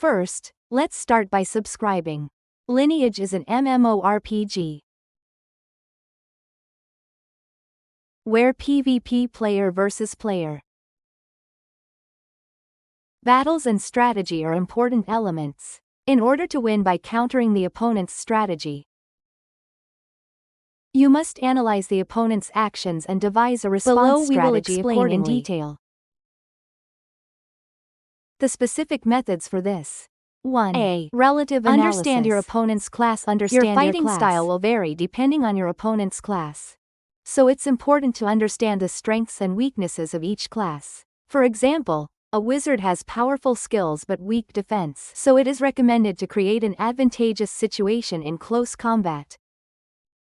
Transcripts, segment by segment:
First, let's start by subscribing. Lineage is an MMORPG where PvP player versus player battles and strategy are important elements. In order to win by countering the opponent's strategy, you must analyze the opponent's actions and devise a response strategy. Below we will explain in detail the specific methods for this. 1. Relative analysis. Understand your opponent's class. Your fighting style will vary depending on your opponent's class, so it's important to understand the strengths and weaknesses of each class. For example, a wizard has powerful skills but weak defense, so it is recommended to create an advantageous situation in close combat.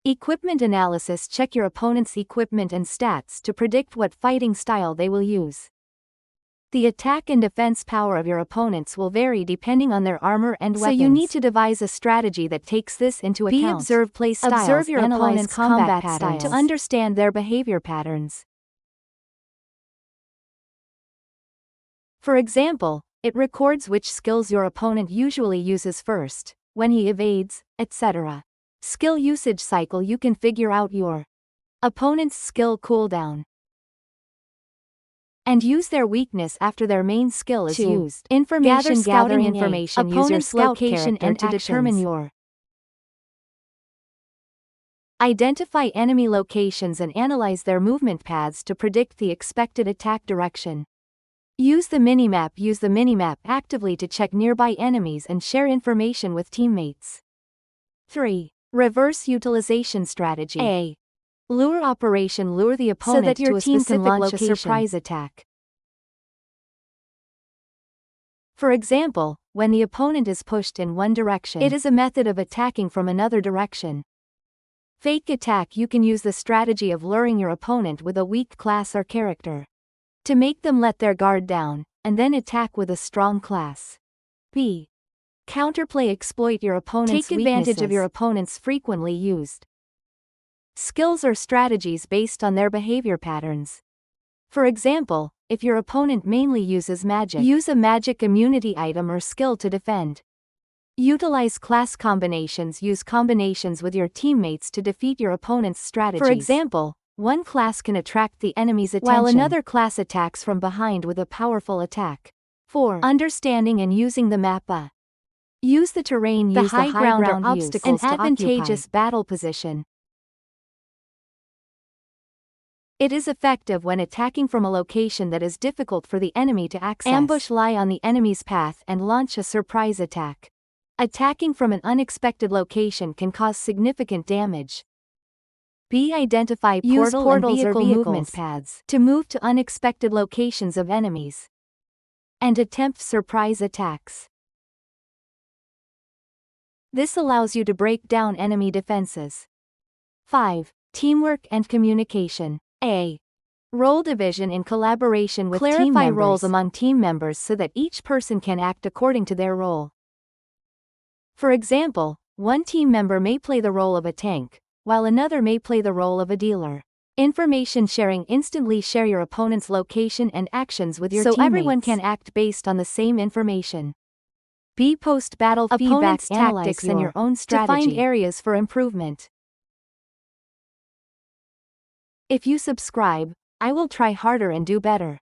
Equipment analysis. Check your opponent's equipment and stats to predict what fighting style they will use. The attack and defense power of your opponents will vary depending on their armor and weapons, so you need to devise a strategy that takes this into account. Observe play styles. Observe your opponent's combat patterns to understand their behavior patterns. For example, it records which skills your opponent usually uses first, when he evades, etc. Skill usage cycle. You can figure out your opponent's skill cooldown and use their weakness after their main skill is used. Information gathering information. Use your scout character to determine your identify enemy locations and analyze their movement paths to predict the expected attack direction. Use the minimap. Use the minimap actively to check nearby enemies and share information with teammates. 3. Reverse utilization strategy. A. Lure operation. Lure the opponent so that your team can launch a surprise attack. For example, when the opponent is pushed in one direction, it is a method of attacking from another direction. Fake attack. You can use the strategy of luring your opponent with a weak class or character to make them let their guard down, and then attack with a strong class. B. Counterplay. Exploit your opponent's weaknesses. Take advantage of your opponent's frequently used skills or strategies based on their behavior patterns. For example, if your opponent mainly uses magic, use a magic immunity item or skill to defend. Utilize class combinations. Use combinations with your teammates to defeat your opponent's strategies. For example, one class can attract the enemy's attention, while another class attacks from behind with a powerful attack. 4. Understanding and using the map. Use the terrain. Use the high ground or obstacles an advantageous battle position. It is effective when attacking from a location that is difficult for the enemy to access. Ambush. Lie on the enemy's path and launch a surprise attack. Attacking from an unexpected location can cause significant damage. B. Identify portals and vehicle movement paths to move to unexpected locations of enemies and attempt surprise attacks. This allows you to break down enemy defenses. 5. Teamwork and communication. A. Role division in collaboration with team members. Clarify roles among team members so that each person can act according to their role. For example, one team member may play the role of a tank, while another may play the role of a dealer. Information sharing. Instantly share your opponent's location and actions with your teammates, so everyone can act based on the same information. B. Post-battle feedback. Tactics and your own strategy to find areas for improvement. If you subscribe, I will try harder and do better.